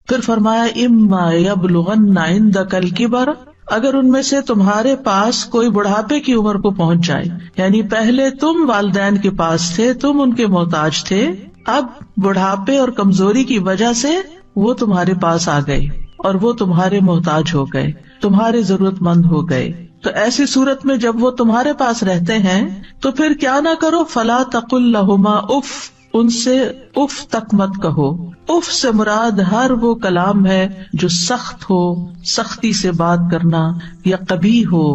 پھر فرمایا اما یبلغن عندک الکبر، اگر ان میں سے تمہارے پاس کوئی بڑھاپے کی عمر کو پہنچ جائے، یعنی پہلے تم والدین کے پاس تھے، تم ان کے محتاج تھے، اب بڑھاپے اور کمزوری کی وجہ سے وہ تمہارے پاس آ گئے اور وہ تمہارے محتاج ہو گئے، تمہارے ضرورت مند ہو گئے، تو ایسی صورت میں جب وہ تمہارے پاس رہتے ہیں تو پھر کیا نہ کرو، فلا تقل لہما اف، ان سے اف تک مت کہو۔ اف سے مراد ہر وہ کلام ہے جو سخت ہو، سختی سے بات کرنا، یا قبیح ہو،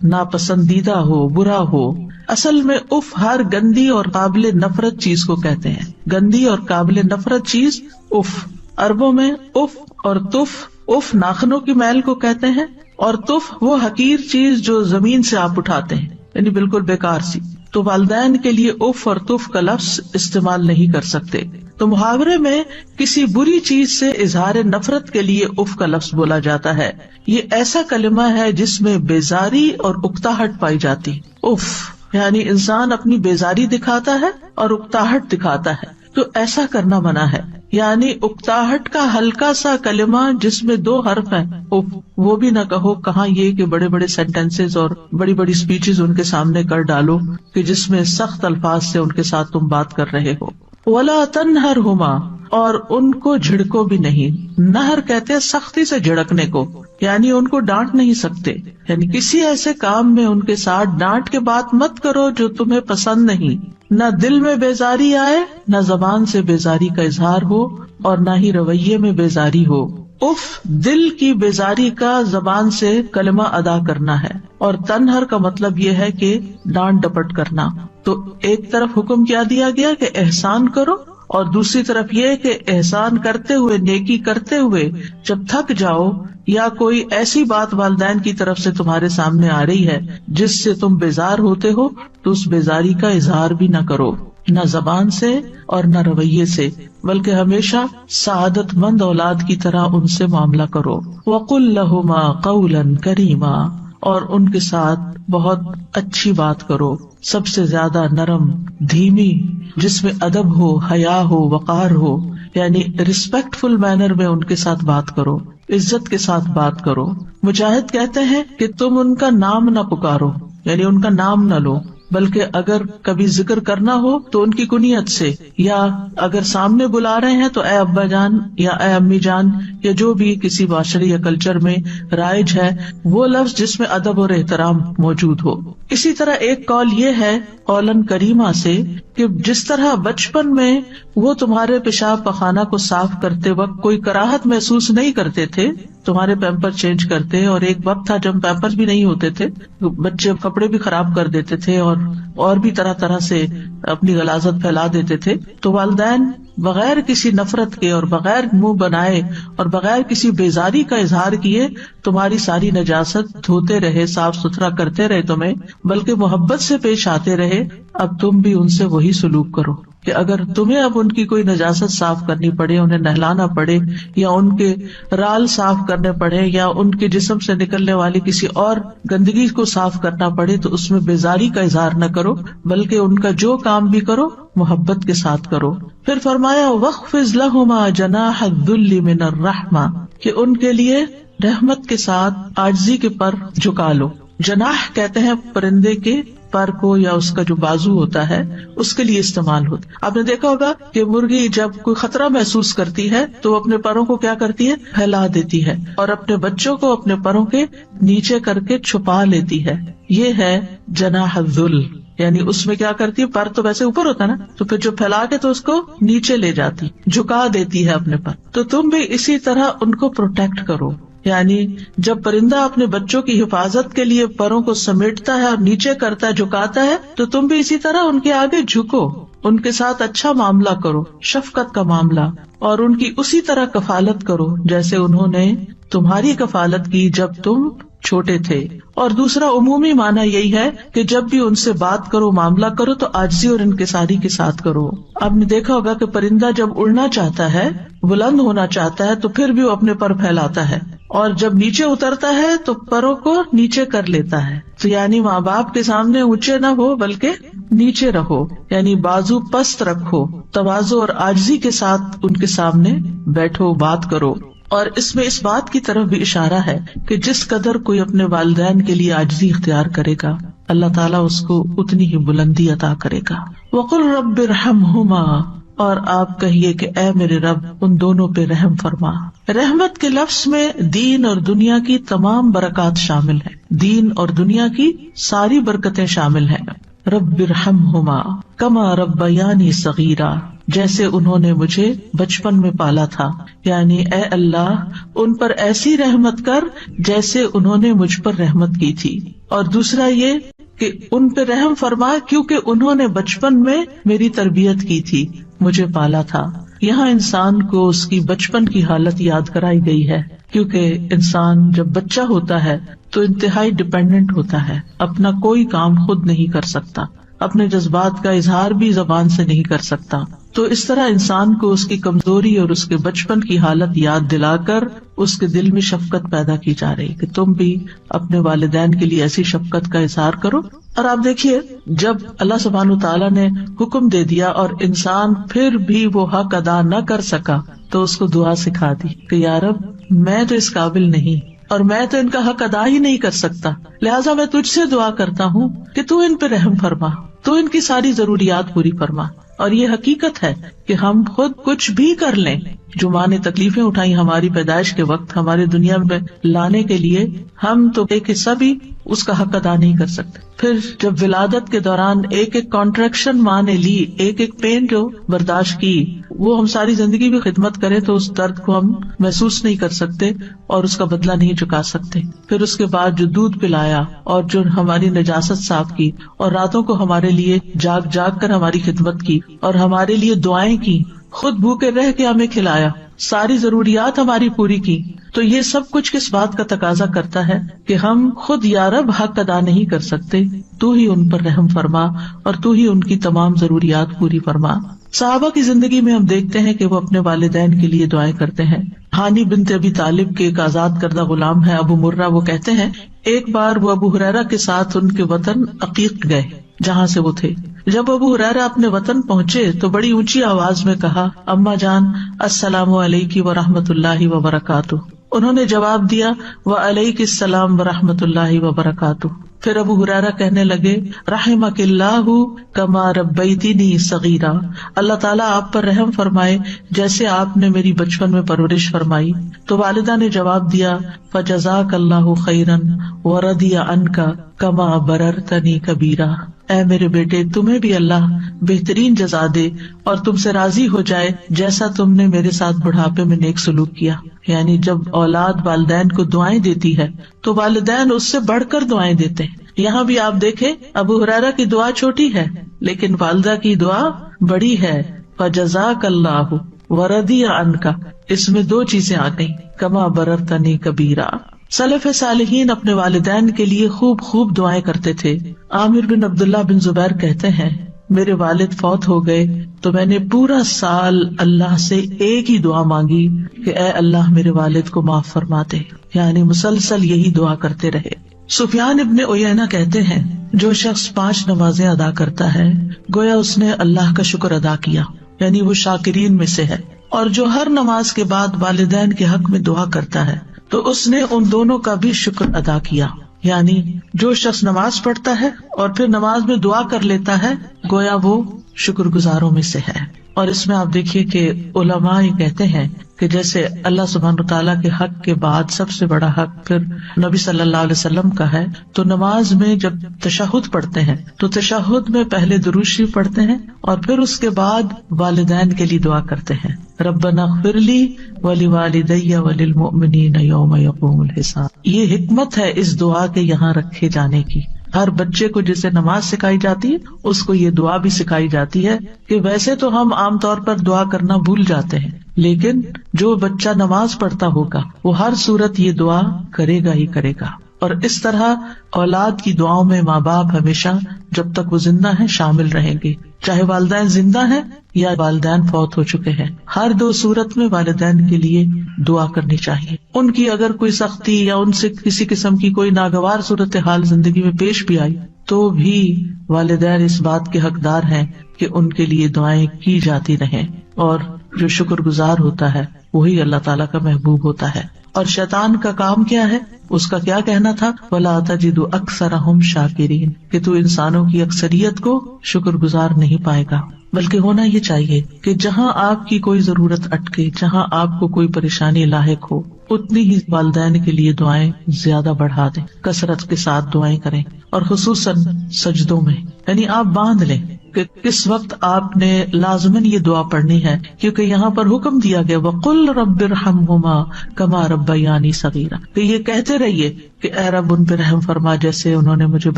ناپسندیدہ ہو، برا ہو۔ اصل میں اف ہر گندی اور قابل نفرت چیز کو کہتے ہیں، گندی اور قابل نفرت چیز اف۔ عربوں میں اف اور تف، اف ناخنوں کی میل کو کہتے ہیں، اور تف وہ حقیر چیز جو زمین سے آپ اٹھاتے ہیں، یعنی بالکل بیکار سی۔ تو والدین کے لیے اف اور تف کا لفظ استعمال نہیں کر سکتے۔ تو محاورے میں کسی بری چیز سے اظہار نفرت کے لیے اف کا لفظ بولا جاتا ہے۔ یہ ایسا کلمہ ہے جس میں بیزاری اور اکتاہٹ پائی جاتی۔ اف یعنی انسان اپنی بیزاری دکھاتا ہے اور اکتاہٹ دکھاتا ہے، تو ایسا کرنا منع ہے۔ یعنی اکتاہٹ کا ہلکا سا کلمہ جس میں 2 حرف ہیں، اف، وہ بھی نہ کہو۔ کہاں یہ کہ بڑے بڑے سینٹینسز اور بڑی بڑی سپیچز ان کے سامنے کر ڈالو کہ جس میں سخت الفاظ سے ان کے ساتھ تم بات کر رہے ہو۔ وَلَا تَنْهَرْهُمَا، اور ان کو جھڑکو بھی نہیں۔ نہر کہتے ہیں سختی سے جھڑکنے کو، یعنی ان کو ڈانٹ نہیں سکتے، یعنی کسی ایسے کام میں ان کے ساتھ ڈانٹ کے بات مت کرو جو تمہیں پسند نہیں۔ نہ دل میں بیزاری آئے، نہ زبان سے بیزاری کا اظہار ہو، اور نہ ہی رویے میں بیزاری ہو۔ اف دل کی بیزاری کا زبان سے کلمہ ادا کرنا ہے، اور تنہر کا مطلب یہ ہے کہ ڈانٹ ڈپٹ کرنا۔ تو ایک طرف حکم کیا دیا گیا کہ احسان کرو، اور دوسری طرف یہ کہ احسان کرتے ہوئے، نیکی کرتے ہوئے جب تھک جاؤ یا کوئی ایسی بات والدین کی طرف سے تمہارے سامنے آ رہی ہے جس سے تم بیزار ہوتے ہو، تو اس بیزاری کا اظہار بھی نہ کرو، نہ زبان سے اور نہ رویے سے، بلکہ ہمیشہ سعادت مند اولاد کی طرح ان سے معاملہ کرو۔ وَقُلْ لَهُمَا قَوْلًا كَرِيمًا، اور ان کے ساتھ بہت اچھی بات کرو، سب سے زیادہ نرم، دھیمی، جس میں ادب ہو، حیا ہو، وقار ہو، یعنی ریسپیکٹفل مینر میں ان کے ساتھ بات کرو، عزت کے ساتھ بات کرو۔ مجاہد کہتے ہیں کہ تم ان کا نام نہ پکارو، یعنی ان کا نام نہ لو، بلکہ اگر کبھی ذکر کرنا ہو تو ان کی کنیت سے، یا اگر سامنے بلا رہے ہیں تو اے ابا جان یا اے امی جان، یا جو بھی کسی معاشرے یا کلچر میں رائج ہے وہ لفظ جس میں ادب اور احترام موجود ہو۔ اسی طرح ایک قول یہ ہے قولاً کریمہ سے کہ جس طرح بچپن میں وہ تمہارے پیشاب پخانہ کو صاف کرتے وقت کوئی کراہت محسوس نہیں کرتے تھے، تمہارے پیمپر چینج کرتے، اور ایک وقت تھا جب پیمپر بھی نہیں ہوتے تھے، بچے کپڑے بھی خراب کر دیتے تھے اور بھی طرح طرح سے اپنی غلاظت پھیلا دیتے تھے، تو والدین بغیر کسی نفرت کے اور بغیر منہ بنائے اور بغیر کسی بیزاری کا اظہار کیے تمہاری ساری نجاست دھوتے رہے، صاف ستھرا کرتے رہے تمہیں، بلکہ محبت سے پیش آتے رہے۔ اب تم بھی ان سے وہی سلوک کرو کہ اگر تمہیں اب ان کی کوئی نجاست صاف کرنی پڑے، انہیں نہلانا پڑے، یا ان کے رال صاف کرنے پڑے، یا ان کے جسم سے نکلنے والی کسی اور گندگی کو صاف کرنا پڑے، تو اس میں بیزاری کا اظہار نہ کرو، بلکہ ان کا جو کام بھی کرو محبت کے ساتھ کرو۔ پھر فرمایا وَاخْفِضْ لَهُمَا جَنَاحَ الذُّلِّ مِنَ الرَّحْمَةِ، کہ ان کے لیے رحمت کے ساتھ عاجزی کے پر جھکا لو۔ جناح کہتے ہیں پرندے کے پر کو، یا اس کا جو بازو ہوتا ہے اس کے لیے استعمال ہوتا ہے۔ آپ نے دیکھا ہوگا کہ مرغی جب کوئی خطرہ محسوس کرتی ہے تو وہ اپنے پروں کو کیا کرتی ہے، پھیلا دیتی ہے، اور اپنے بچوں کو اپنے پروں کے نیچے کر کے چھپا لیتی ہے۔ یہ ہے جناح الذل، یعنی اس میں کیا کرتی ہے، پر تو ویسے اوپر ہوتا ہے نا، تو پھر جو پھیلا کے تو اس کو نیچے لے جاتی، جھکا دیتی ہے اپنے پر۔ تو تم بھی اسی طرح ان کو پروٹیکٹ کرو، یعنی جب پرندہ اپنے بچوں کی حفاظت کے لیے پروں کو سمیٹتا ہے اور نیچے کرتا ہے، جھکاتا ہے، تو تم بھی اسی طرح ان کے آگے جھکو، ان کے ساتھ اچھا معاملہ کرو، شفقت کا معاملہ، اور ان کی اسی طرح کفالت کرو جیسے انہوں نے تمہاری کفالت کی جب تم چھوٹے تھے۔ اور دوسرا عمومی معنی یہی ہے کہ جب بھی ان سے بات کرو، معاملہ کرو، تو عاجزی اور انکساری کے ساتھ کرو۔ آپ نے دیکھا ہوگا کہ پرندہ جب اڑنا چاہتا ہے، بلند ہونا چاہتا ہے، تو پھر بھی وہ اپنے پر پھیلاتا ہے، اور جب نیچے اترتا ہے تو پروں کو نیچے کر لیتا ہے۔ تو یعنی ماں باپ کے سامنے اونچے نہ ہو بلکہ نیچے رہو، یعنی بازو پست رکھو، تواضع اور عاجزی کے ساتھ ان کے سامنے بیٹھو، بات کرو۔ اور اس میں اس بات کی طرف بھی اشارہ ہے کہ جس قدر کوئی اپنے والدین کے لیے عاجزی اختیار کرے گا اللہ تعالیٰ اس کو اتنی ہی بلندی عطا کرے گا. وَقُلْ رَبِّ ارْحَمْهُمَا، اور آپ کہیے کہ اے میرے رب ان دونوں پہ رحم فرما. رحمت کے لفظ میں دین اور دنیا کی تمام برکات شامل ہیں، دین اور دنیا کی ساری برکتیں شامل ہیں. رب ارحمہما کما ربیانی صغیرا، جیسے انہوں نے مجھے بچپن میں پالا تھا، یعنی اے اللہ ان پر ایسی رحمت کر جیسے انہوں نے مجھ پر رحمت کی تھی. اور دوسرا یہ کہ ان پہ رحم فرما کیونکہ انہوں نے بچپن میں میری تربیت کی تھی، مجھے پالا تھا. یہاں انسان کو اس کی بچپن کی حالت یاد کرائی گئی ہے، کیونکہ انسان جب بچہ ہوتا ہے تو انتہائی ڈپینڈنٹ ہوتا ہے، اپنا کوئی کام خود نہیں کر سکتا، اپنے جذبات کا اظہار بھی زبان سے نہیں کر سکتا. تو اس طرح انسان کو اس کی کمزوری اور اس کے بچپن کی حالت یاد دلا کر اس کے دل میں شفقت پیدا کی جا رہی کہ تم بھی اپنے والدین کے لیے ایسی شفقت کا اظہار کرو. اور آپ دیکھیے جب اللہ سبحانہ وتعالیٰ نے حکم دے دیا اور انسان پھر بھی وہ حق ادا نہ کر سکا تو اس کو دعا سکھا دی کہ یا رب میں تو اس قابل نہیں اور میں تو ان کا حق ادا ہی نہیں کر سکتا، لہٰذا میں تجھ سے دعا کرتا ہوں کہ تو ان پہ رحم فرما، تو ان کی ساری ضروریات پوری فرما. اور یہ حقیقت ہے کہ ہم خود کچھ بھی کر لیں، جو ماں نے تکلیفیں اٹھائی ہماری پیدائش کے وقت ہماری دنیا میں لانے کے لیے، ہم تو ایک حصہ بھی اس کا حق ادا نہیں کر سکتے. پھر جب ولادت کے دوران ایک ایک کانٹریکشن ماں نے لی، ایک ایک پین جو برداشت کی، وہ ہم ساری زندگی بھی خدمت کریں تو اس درد کو ہم محسوس نہیں کر سکتے اور اس کا بدلہ نہیں چکا سکتے. پھر اس کے بعد جو دودھ پلایا اور جو ہماری نجاست صاف کی اور راتوں کو ہمارے لیے جاگ جاگ کر ہماری خدمت کی اور ہمارے لیے دعائیں کی، خود بھوکے رہ کے ہمیں کھلایا، ساری ضروریات ہماری پوری کی. تو یہ سب کچھ کس بات کا تقاضا کرتا ہے کہ ہم خود یا رب حق ادا نہیں کر سکتے، تو ہی ان پر رحم فرما اور تو ہی ان کی تمام ضروریات پوری فرما. صحابہ کی زندگی میں ہم دیکھتے ہیں کہ وہ اپنے والدین کے لیے دعائیں کرتے ہیں. ہانی بنت ابی طالب کے ایک آزاد کردہ غلام ہے ابو مرہ، وہ کہتے ہیں ایک بار وہ ابو ہریرہ کے ساتھ ان کے وطن عقیق گئے جہاں سے وہ تھے. جب ابو ہریرہ اپنے وطن پہنچے تو بڑی اونچی آواز میں کہا اماں جان السلام علیکی ورحمۃ اللہ وبرکاتہ. انہوں نے جواب دیا وعلیک السلام ورحمۃ اللہ وبرکاتہ. پھر ابو ہریرہ کہنے لگے رحمک اللہ کما ربیتنی صغیرا، اللہ تعالیٰ آپ پر رحم فرمائے جیسے آپ نے میری بچپن میں پرورش فرمائی. تو والدہ نے جواب دیا فجزاک اللہ خیرا ورضی عنک کما بررتنی کبیرا، اے میرے بیٹے تمہیں بھی اللہ بہترین جزا دے اور تم سے راضی ہو جائے جیسا تم نے میرے ساتھ بڑھاپے میں نیک سلوک کیا. یعنی جب اولاد والدین کو دعائیں دیتی ہے تو والدین اس سے بڑھ کر دعائیں دیتے ہیں. یہاں بھی آپ دیکھیں ابو ہریرہ کی دعا چھوٹی ہے لیکن والدہ کی دعا بڑی ہے. فجزاک اللہ ورضی عنک، اس میں دو چیزیں آ گئی، کما بررتنی کبیرا. سلف صالحین اپنے والدین کے لیے خوب خوب دعائیں کرتے تھے. عامر بن عبداللہ بن زبیر کہتے ہیں میرے والد فوت ہو گئے تو میں نے پورا سال اللہ سے ایک ہی دعا مانگی کہ اے اللہ میرے والد کو معاف فرما دے، یعنی مسلسل یہی دعا کرتے رہے. سفیان ابن عیینہ کہتے ہیں جو شخص 5 نمازیں ادا کرتا ہے گویا اس نے اللہ کا شکر ادا کیا، یعنی وہ شاکرین میں سے ہے. اور جو ہر نماز کے بعد والدین کے حق میں دعا کرتا ہے تو اس نے ان دونوں کا بھی شکر ادا کیا. یعنی جو شخص نماز پڑھتا ہے اور پھر نماز میں دعا کر لیتا ہے گویا وہ شکر گزاروں میں سے ہے. اور اس میں آپ دیکھیے کہ علماء یہ کہتے ہیں کہ جیسے اللہ سبحانہ وتعالیٰ کے حق کے بعد سب سے بڑا حق پھر نبی صلی اللہ علیہ وسلم کا ہے، تو نماز میں جب تشہد پڑھتے ہیں تو تشہد میں پہلے درود شریف پڑھتے ہیں اور پھر اس کے بعد والدین کے لیے دعا کرتے ہیں ربنا اغفر لی ولوالدی وللمؤمنین یوم یقوم الحساب. یہ حکمت ہے اس دعا کے یہاں رکھے جانے کی. ہر بچے کو جسے نماز سکھائی جاتی ہے اس کو یہ دعا بھی سکھائی جاتی ہے کہ ویسے تو ہم عام طور پر دعا کرنا بھول جاتے ہیں لیکن جو بچہ نماز پڑھتا ہوگا وہ ہر صورت یہ دعا کرے گا ہی کرے گا. اور اس طرح اولاد کی دعاؤں میں ماں باپ ہمیشہ جب تک وہ زندہ ہیں شامل رہیں گے، چاہے والدین زندہ ہیں یا والدین فوت ہو چکے ہیں. ہر 2 صورت میں والدین کے لیے دعا کرنی چاہیے. ان کی اگر کوئی سختی یا ان سے کسی قسم کی کوئی ناگوار صورتحال زندگی میں پیش بھی آئی تو بھی والدین اس بات کے حقدار ہیں کہ ان کے لیے دعائیں کی جاتی رہیں، اور جو شکر گزار ہوتا ہے وہی اللہ تعالیٰ کا محبوب ہوتا ہے. اور شیطان کا کام کیا ہے؟ اس کا کیا کہنا تھا؟ وَلَا تَجِدُ أَكْثَرَهُمْ شَاكِرِينَ، کہ تو انسانوں کی اکثریت کو شکر گزار نہیں پائے گا. بلکہ ہونا یہ چاہیے کہ جہاں آپ کی کوئی ضرورت اٹکے، جہاں آپ کو کوئی پریشانی لاحق ہو، اتنی ہی والدین کے لیے دعائیں زیادہ بڑھا دیں، کثرت کے ساتھ دعائیں کریں، اور خصوصاً سجدوں میں. یعنی آپ باندھ لیں کہ کس وقت آپ نے لازماً یہ دعا پڑھنی ہے، کیونکہ یہاں پر حکم دیا گیا وَقُلْ رَبِّ ارْحَمْهُمَا كَمَا رَبَّيَانِي صَغِيرًا، کہ یہ کہتے رہیے کہ اے رب ان پہ رحم فرما جیسے انہوں نے مجھے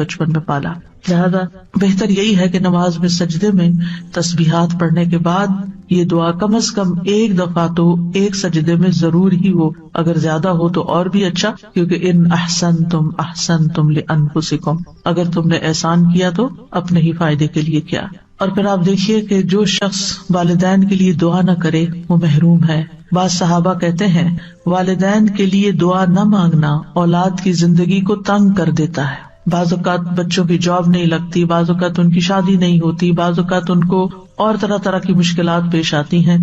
بچپن میں پالا. لہذا بہتر یہی ہے کہ نماز میں سجدے میں تسبیحات پڑھنے کے بعد یہ دعا کم از کم ایک دفعہ تو ایک سجدے میں ضرور ہی ہو، اگر زیادہ ہو تو اور بھی اچھا، کیونکہ ان احسنتم احسنتم لانفسکم، اگر تم نے احسان کیا تو اپنے ہی فائدے کے لیے کیا. اور پھر آپ دیکھیے کہ جو شخص والدین کے لیے دعا نہ کرے وہ محروم ہے. بعض صحابہ کہتے ہیں والدین کے لیے دعا نہ مانگنا اولاد کی زندگی کو تنگ کر دیتا ہے. بعض اوقات بچوں کی جاب نہیں لگتی، بعض اوقات ان کی شادی نہیں ہوتی، بعض اوقات ان کو اور طرح طرح کی مشکلات پیش آتی ہیں.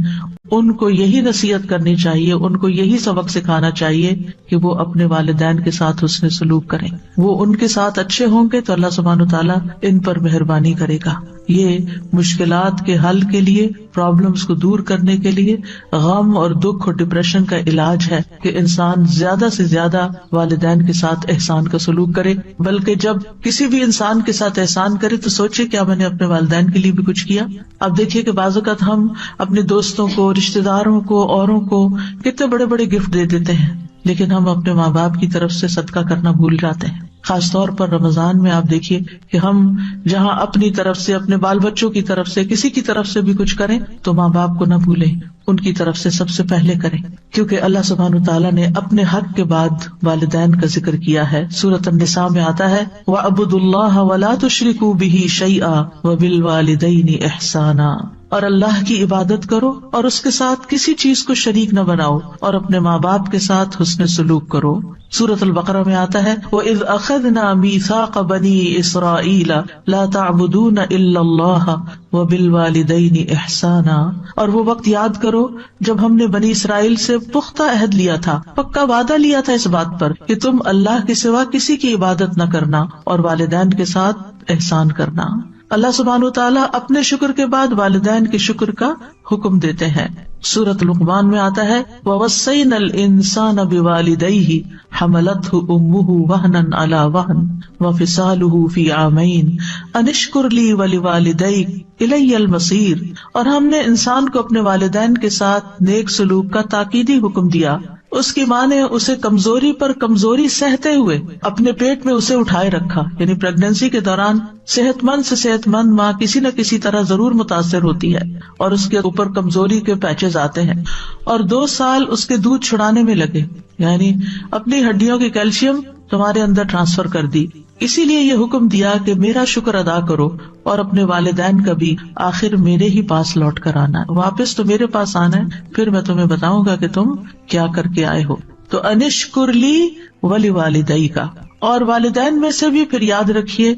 ان کو یہی نصیحت کرنی چاہیے، ان کو یہی سبق سکھانا چاہیے کہ وہ اپنے والدین کے ساتھ حسن سلوک کریں. وہ ان کے ساتھ اچھے ہوں گے تو اللہ سبحانہ وتعالیٰ ان پر مہربانی کرے گا. یہ مشکلات کے حل کے لیے، پرابلمز کو دور کرنے کے لیے، غم اور دکھ اور ڈپریشن کا علاج ہے کہ انسان زیادہ سے زیادہ والدین کے ساتھ احسان کا سلوک کرے. بلکہ جب کسی بھی انسان کے ساتھ احسان کرے تو سوچے کیا میں نے اپنے والدین کے لیے بھی کچھ کیا. اب دیکھیے کہ بعض اوقات ہم اپنے دوستوں کو، رشتے داروں کو، اوروں کو کتنے بڑے بڑے گفٹ دے دیتے ہیں، لیکن ہم اپنے ماں باپ کی طرف سے صدقہ کرنا بھول جاتے ہیں. خاص طور پر رمضان میں آپ دیکھیے کہ ہم جہاں اپنی طرف سے، اپنے بال بچوں کی طرف سے، کسی کی طرف سے بھی کچھ کریں تو ماں باپ کو نہ بھولیں، ان کی طرف سے سب سے پہلے کریں. کیونکہ اللہ سبحانہ وتعالیٰ نے اپنے حق کے بعد والدین کا ذکر کیا ہے. سورۃ النساء میں آتا ہے وَاعْبُدُوا اللَّهَ وَلَا تُشْرِكُوا بِهِ شَيْئًا وَبِالْوَالِدَيْنِ إِحْسَانًا، اور اللہ کی عبادت کرو اور اس کے ساتھ کسی چیز کو شریک نہ بناؤ، اور اپنے ماں باپ کے ساتھ حسن سلوک کرو. سورۃ البقرہ میں آتا ہے وَإِذْ أَخَذْنَا مِيثَاقَ بَنِي إِسْرَائِيلَ لَا تَعْبُدُونَ إِلَّا اللَّهَ وَبِالْوَالِدَيْنِ إِحْسَانًا، اور وہ وقت یاد کرو جب ہم نے بنی اسرائیل سے پختہ عہد لیا تھا، پکا وعدہ لیا تھا اس بات پر کہ تم اللہ کے سوا کسی کی عبادت نہ کرنا اور والدین کے ساتھ احسان کرنا. اللہ سبحانہ وتعالیٰ اپنے شکر کے بعد والدین کے شکر کا حکم دیتے ہیں. سورۃ لقمان میں آتا ہے وَوَصَّيْنَا الْإِنسَانَ بِوَالِدَيْهِ حَمَلَتْهُ أُمُّهُ وَهْنًا عَلَى وَهْنٍ وَفِصَالُهُ فِي عَامَيْنِ أَنِ اشْكُرْ لِي وَلِوَالِدَيْكَ إِلَيَّ الْمَصِيرُ، اور ہم نے انسان کو اپنے والدین کے ساتھ نیک سلوک کا تاکیدی حکم دیا. اس کی ماں نے اسے کمزوری پر کمزوری سہتے ہوئے اپنے پیٹ میں اسے اٹھائے رکھا. یعنی پریگنینسی کے دوران صحت مند سے صحت مند ماں کسی نہ کسی طرح ضرور متاثر ہوتی ہے اور اس کے اوپر کمزوری کے پیچز آتے ہیں، اور 2 سال اس کے دودھ چھڑانے میں لگے، یعنی اپنی ہڈیوں کی کیلشیم تمہارے اندر ٹرانسفر کر دی. اسی لیے یہ حکم دیا کہ میرا شکر ادا کرو اور اپنے والدین کا بھی. آخر میرے ہی پاس لوٹ کر آنا ہے، واپس تو میرے پاس آنا ہے، پھر میں تمہیں بتاؤں گا کہ تم کیا کر کے آئے ہو. تو انشکر لی ولی کا، اور والدین میں سے بھی پھر یاد رکھیے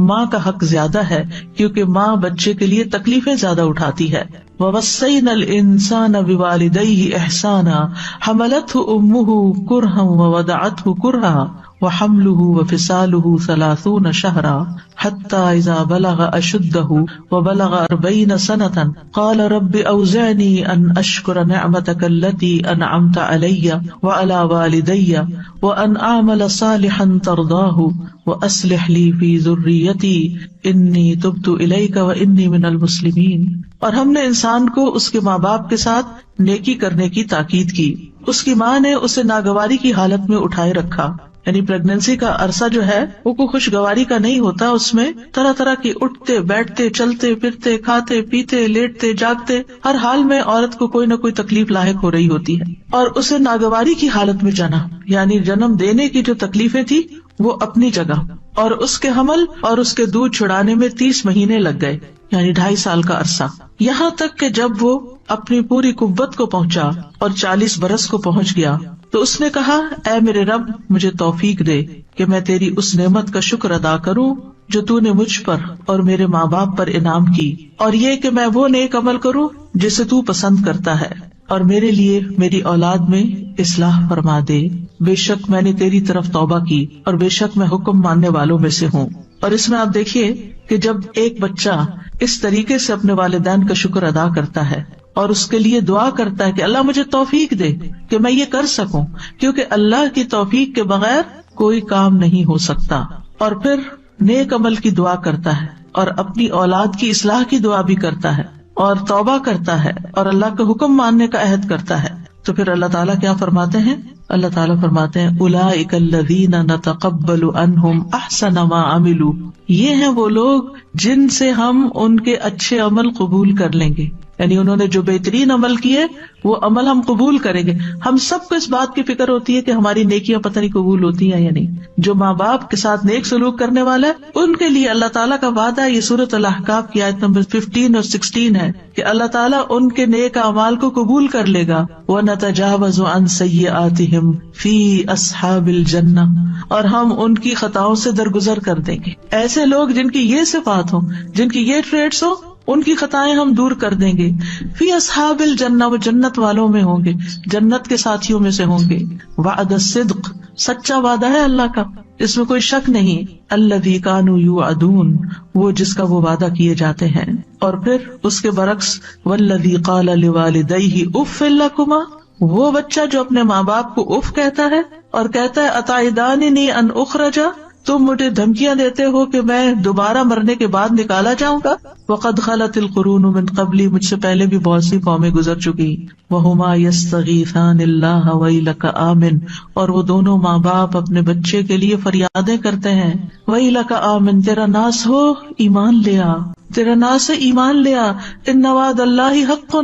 ماں کا حق زیادہ ہے، کیونکہ ماں بچے کے لیے تکلیفیں زیادہ اٹھاتی ہے. وَوَصَّيْنَا الْإِنسَانَ بِوَالِدَيْهِ إِحْسَانًا حَمَلَتْهُ أُمُّهُ كُرْهًا وَوَضَعَتْهُ كُرْهًا وَحَمْلُهُ وَفِصَالُهُ 30 شهرا حَتَّى إِذَا بَلَغَ أَشُدَّهُ وَبَلَغَ 40 سَنَةً قَالَ رَبِّ أَوْزِعْنِي أَنْ أَشْكُرَ نِعْمَتَكَ الَّتِي أَنْعَمْتَ عَلَيَّ وَعَلَى وَالِدَيَّ وَأَنْ أَعْمَلَ صَالِحًا تَرْضَاهُ وَأَصْلِحْ لِي فِي ذُرِّيَّتِي إِنِّي تُبْتُ إِلَيْكَ وَإِنِّي مِنَ الْمُسْلِمِينَ. اور ہم نے انسان کو اس کے ماں باپ کے ساتھ نیکی کرنے کی تاکید کی. اس کی ماں نے اسے ناگواری کی حالت میں اٹھائے رکھا. یعنی پریگنینسی کا عرصہ جو ہے وہ کوئی خوشگواری کا نہیں ہوتا، اس میں طرح طرح کی اٹھتے بیٹھتے چلتے پھرتے کھاتے پیتے لیٹتے جاگتے ہر حال میں عورت کو کوئی نہ کوئی تکلیف لاحق ہو رہی ہوتی ہے. اور اسے ناگواری کی حالت میں جنا، یعنی جنم دینے کی جو تکلیفیں تھی وہ اپنی جگہ، اور اس کے حمل اور اس کے دودھ چھڑانے میں 30 مہینے لگ گئے، یعنی 2.5 سال کا عرصہ. یہاں تک کہ جب وہ اپنی پوری قوت کو پہنچا اور 40 برس کو پہنچ گیا تو اس نے کہا اے میرے رب مجھے توفیق دے کہ میں تیری اس نعمت کا شکر ادا کروں جو تو نے مجھ پر اور میرے ماں باپ پر انعام کی، اور یہ کہ میں وہ نیک عمل کروں جسے تو پسند کرتا ہے. اور میرے لیے میری اولاد میں اصلاح فرما دے، بے شک میں نے تیری طرف توبہ کی اور بے شک میں حکم ماننے والوں میں سے ہوں۔ اور اس میں آپ دیکھیے کہ جب ایک بچہ اس طریقے سے اپنے والدین کا شکر ادا کرتا ہے اور اس کے لیے دعا کرتا ہے کہ اللہ مجھے توفیق دے کہ میں یہ کر سکوں، کیونکہ اللہ کی توفیق کے بغیر کوئی کام نہیں ہو سکتا، اور پھر نیک عمل کی دعا کرتا ہے اور اپنی اولاد کی اصلاح کی دعا بھی کرتا ہے اور توبہ کرتا ہے اور اللہ کا حکم ماننے کا عہد کرتا ہے، تو پھر اللہ تعالیٰ کیا فرماتے ہیں؟ اللہ تعالیٰ فرماتے ہیں اولئک الذین نتقبل عنہم احسن ما عملوا، یہ ہیں وہ لوگ جن سے ہم ان کے اچھے عمل قبول کر لیں گے، یعنی انہوں نے جو بہترین عمل کیے وہ عمل ہم قبول کریں گے۔ ہم سب کو اس بات کی فکر ہوتی ہے کہ ہماری نیکیاں پتہ نہیں قبول ہوتی ہیں یا نہیں۔ جو ماں باپ کے ساتھ نیک سلوک کرنے والا ہے ان کے لیے اللہ تعالیٰ کا وعدہ، یہ سورۃ الاحقاف کی آیت نمبر 15 اور 16 ہے کہ اللہ تعالیٰ ان کے نیک اعمال کو قبول کر لے گا۔ وَنَتَجَاوَزُ عَنْ سَيِّئَاتِهِمْ فِي أَصْحَابِ الْجَنَّةِ، اور ہم ان کی خطاؤں سے درگزر کر دیں گے۔ ایسے لوگ جن کی یہ صفات ہوں، جن کی یہ ٹریٹس ہوں، ان کی خطائیں ہم دور کر دیں گے۔ فی اصحاب الجنہ، وہ جنت والوں میں ہوں گے، جنت کے ساتھیوں میں سے ہوں گے۔ وعد الصدق، سچا وعدہ ہے اللہ کا، اس میں کوئی شک نہیں۔ الذی کانوا یوعدون، وہ جس کا وہ وعدہ کیے جاتے ہیں۔ اور پھر اس کے برعکس والذی قال لوالدیہ اف لکما، وہ بچہ جو اپنے ماں باپ کو اف کہتا ہے اور کہتا ہے اتعداننی ان اخرج، تم مجھے دھمکیاں دیتے ہو کہ میں دوبارہ مرنے کے بعد نکالا جاؤں گا۔ وقد خلت القرون من قبلی، مجھ سے پہلے بھی بہت سی قومیں گزر چکی۔ وہما یستغیثان اللہ ویلک آمن، اور وہ دونوں ماں باپ اپنے بچے کے لیے فریادیں کرتے ہیں، ویلک آمن، تیرا ناس ہو ایمان لیا، تیرا ناس سے ایمان لیا، ان وعد اللہ حق،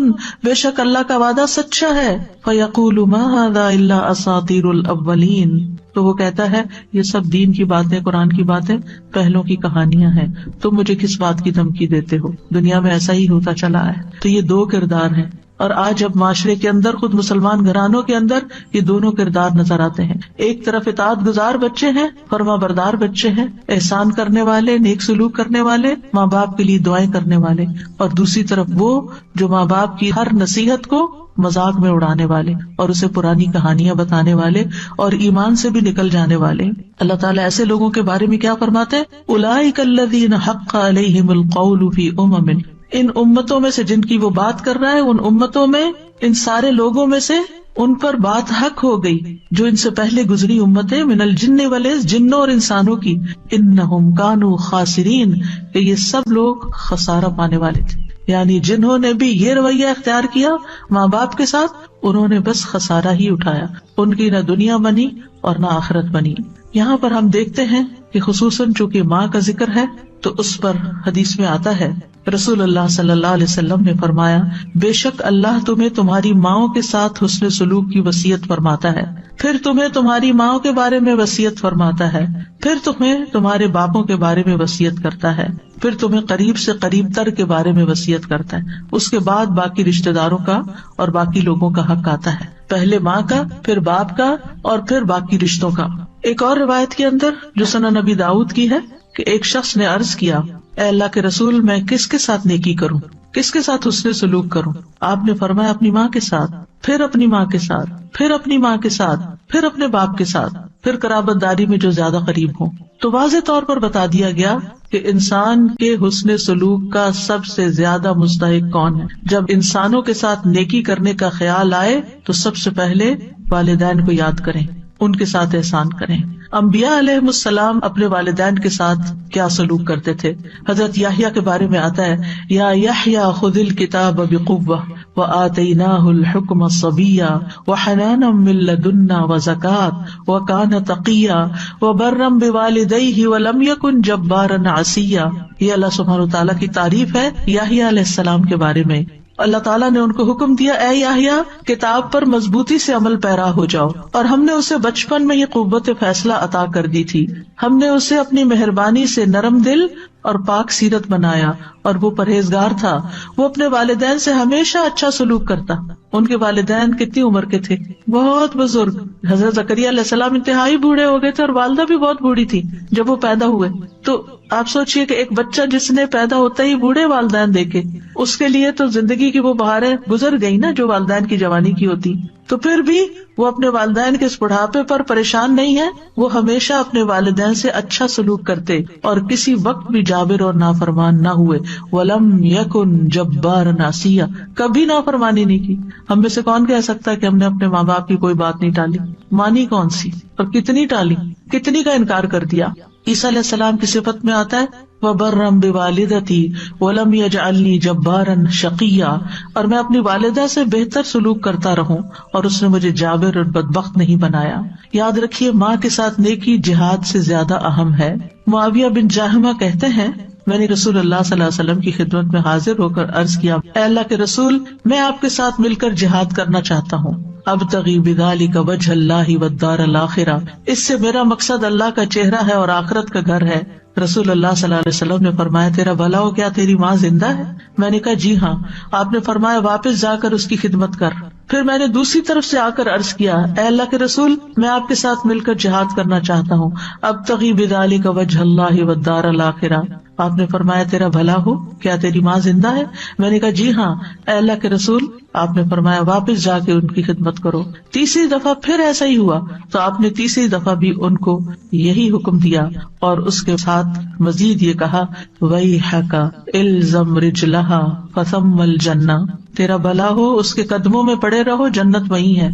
بے شک اللہ کا وعدہ سچا ہے۔ فیقول ما ھذا الا اساطیر الاولین، تو وہ کہتا ہے یہ سب دین کی باتیں، قرآن کی باتیں پہلوں کی کہانیاں ہیں، تم مجھے کس بات کی دھمکی دیتے ہو؟ دنیا میں ایسا ہی ہوتا چلا ہے۔ تو یہ دو کردار ہیں، اور آج اب معاشرے کے اندر، خود مسلمان گھرانوں کے اندر یہ دونوں کردار نظر آتے ہیں۔ ایک طرف اطاعت گزار بچے ہیں، فرما بردار بچے ہیں، احسان کرنے والے، نیک سلوک کرنے والے، ماں باپ کے لیے دعائیں کرنے والے، اور دوسری طرف وہ جو ماں باپ کی ہر نصیحت کو مذاق میں اڑانے والے اور اسے پرانی کہانیاں بتانے والے اور ایمان سے بھی نکل جانے والے۔ اللہ تعالیٰ ایسے لوگوں کے بارے میں کیا فرماتے ہیں؟ اولئک الذین حق علیہم القول فی امم، ان امتوں میں سے جن کی وہ بات کر رہا ہے، ان امتوں میں، ان سارے لوگوں میں سے ان پر بات حق ہو گئی جو ان سے پہلے گزری امتیں، من الجن والانس، جنوں اور انسانوں کی، انہم کانوا خاسرین، کہ یہ سب لوگ خسارہ پانے والے تھے۔ یعنی جنہوں نے بھی یہ رویہ اختیار کیا ماں باپ کے ساتھ، انہوں نے بس خسارہ ہی اٹھایا، ان کی نہ دنیا بنی اور نہ آخرت بنی۔ یہاں پر ہم دیکھتے ہیں کہ خصوصاً چونکہ ماں کا ذکر ہے تو اس پر حدیث میں آتا ہے، رسول اللہ صلی اللہ علیہ وسلم نے فرمایا، بے شک اللہ تمہیں تمہاری ماؤں کے ساتھ حسن سلوک کی وصیت فرماتا ہے، پھر تمہیں تمہاری ماؤں کے بارے میں وصیت فرماتا ہے، پھر تمہیں تمہارے باپوں کے بارے میں وصیت کرتا ہے، پھر تمہیں قریب سے قریب تر کے بارے میں وصیت کرتا ہے، اس کے بعد باقی رشتہ داروں کا اور باقی لوگوں کا حق آتا ہے، پہلے ماں کا، پھر باپ کا، اور پھر باقی رشتوں کا۔ ایک اور روایت کے اندر جو سنن نبی داؤد کی ہے کہ ایک شخص نے عرض کیا، اے اللہ کے رسول، میں کس کے ساتھ نیکی کروں، کس کے ساتھ حسن سلوک کروں؟ آپ نے فرمایا اپنی ماں کے ساتھ، پھر اپنی ماں کے ساتھ، پھر اپنی ماں کے ساتھ، پھر اپنے باپ کے ساتھ، پھر قرابت داری میں جو زیادہ قریب ہوں۔ تو واضح طور پر بتا دیا گیا کہ انسان کے حسن سلوک کا سب سے زیادہ مستحق کون ہے۔ جب انسانوں کے ساتھ نیکی کرنے کا خیال آئے تو سب سے پہلے والدین کو یاد کریں، ان کے ساتھ احسان کریں۔ انبیاء علیہ السلام اپنے والدین کے ساتھ کیا سلوک کرتے تھے؟ حضرت یحییٰ کے بارے میں آتا ہے، یا یحییٰ خذ الکتاب بقوہ وآتیناہ الحکم صبیا وحنانا من لدنا وزکاۃ وکان تقیا وبرا بوالدیہ ولم یکن جبارا عصیا۔ یہ اللہ سبحانہ وتعالیٰ کی تعریف ہے یحییٰ علیہ السلام کے بارے میں۔ اللہ تعالیٰ نے ان کو حکم دیا، اے یحییٰ کتاب پر مضبوطی سے عمل پیرا ہو جاؤ، اور ہم نے اسے بچپن میں یہ قوت فیصلہ عطا کر دی تھی، ہم نے اسے اپنی مہربانی سے نرم دل اور پاک سیرت بنایا، اور وہ پرہیزگار تھا، وہ اپنے والدین سے ہمیشہ اچھا سلوک کرتا۔ ان کے والدین کتنی عمر کے تھے؟ بہت بزرگ۔ حضرت زکریا علیہ السلام انتہائی بوڑھے ہو گئے تھے اور والدہ بھی بہت بوڑھی تھی جب وہ پیدا ہوئے، تو آپ سوچئے کہ ایک بچہ جس نے پیدا ہوتا ہی بوڑھے والدین دیکھے، اس کے لیے تو زندگی کی وہ بہاریں گزر گئی نا جو والدین کی جوانی کی ہوتی، تو پھر بھی وہ اپنے والدین کے اس بڑھاپے پر پریشان نہیں ہے، وہ ہمیشہ اپنے والدین سے اچھا سلوک کرتے اور کسی وقت بھی جابر اور نافرمان نہ ہوئے. وَلَمْ يَكُنْ جَبَّارًا عَصِيًّا، کبھی نافرمانی نہیں کی. ہم میں سے کون کہہ سکتا ہے کہ ہم نے اپنے ماں باپ کی کوئی بات نہیں ٹالی؟ مانی کون سی اور کتنی ٹالی، کتنی کا انکار کر دیا. عیسیٰ علیہ السلام کی صفت میں آتا ہے وَبَرًّا بِوَالِدَتِي وَلَمْ يَجْعَلْنِي جَبَّارًا شَقِيًّا، اور میں اپنی والدہ سے بہتر سلوک کرتا رہوں اور اس نے مجھے جابر اور بدبخت نہیں بنایا. یاد رکھیے ماں کے ساتھ نیکی جہاد سے زیادہ اہم ہے. معاویہ بن جاہمہ کہتے ہیں میں نے رسول اللہ صلی اللہ علیہ وسلم کی خدمت میں حاضر ہو کر عرض کیا، اے اللہ کے رسول، میں آپ کے ساتھ مل کر جہاد کرنا چاہتا ہوں. ابتغی بذالک وجہ اللہ والدار الآخرہ، اس سے میرا مقصد اللہ کا چہرہ ہے اور آخرت کا گھر ہے. رسول اللہ صلی اللہ علیہ وسلم نے فرمایا تیرا بھلا ہو، کیا تیری ماں زندہ ہے؟ میں نے کہا جی ہاں. آپ نے فرمایا واپس جا کر اس کی خدمت کر. پھر میں نے دوسری طرف سے آ کر عرض کیا، اے اللہ کے رسول، میں آپ کے ساتھ مل کر جہاد کرنا چاہتا ہوں. ابتغی بذالک وجہ اللہ والدار الآخرہ. آپ نے فرمایا تیرا بھلا ہو، کیا تیری ماں زندہ ہے؟ میں نے کہا جی ہاں. اے اللہ کے رسول، آپ نے فرمایا واپس جا کے ان کی خدمت کرو. تیسری دفعہ پھر ایسا ہی ہوا تو آپ نے تیسری دفعہ بھی ان کو یہی حکم دیا اور اس کے ساتھ مزید یہ کہا وَيْحَكَ إِلْزَمْ رِجْلَهَا فَثَمَّ الْجَنَّةُ، تیرا بھلا ہو، اس کے قدموں میں پڑے رہو، جنت وہی ہے.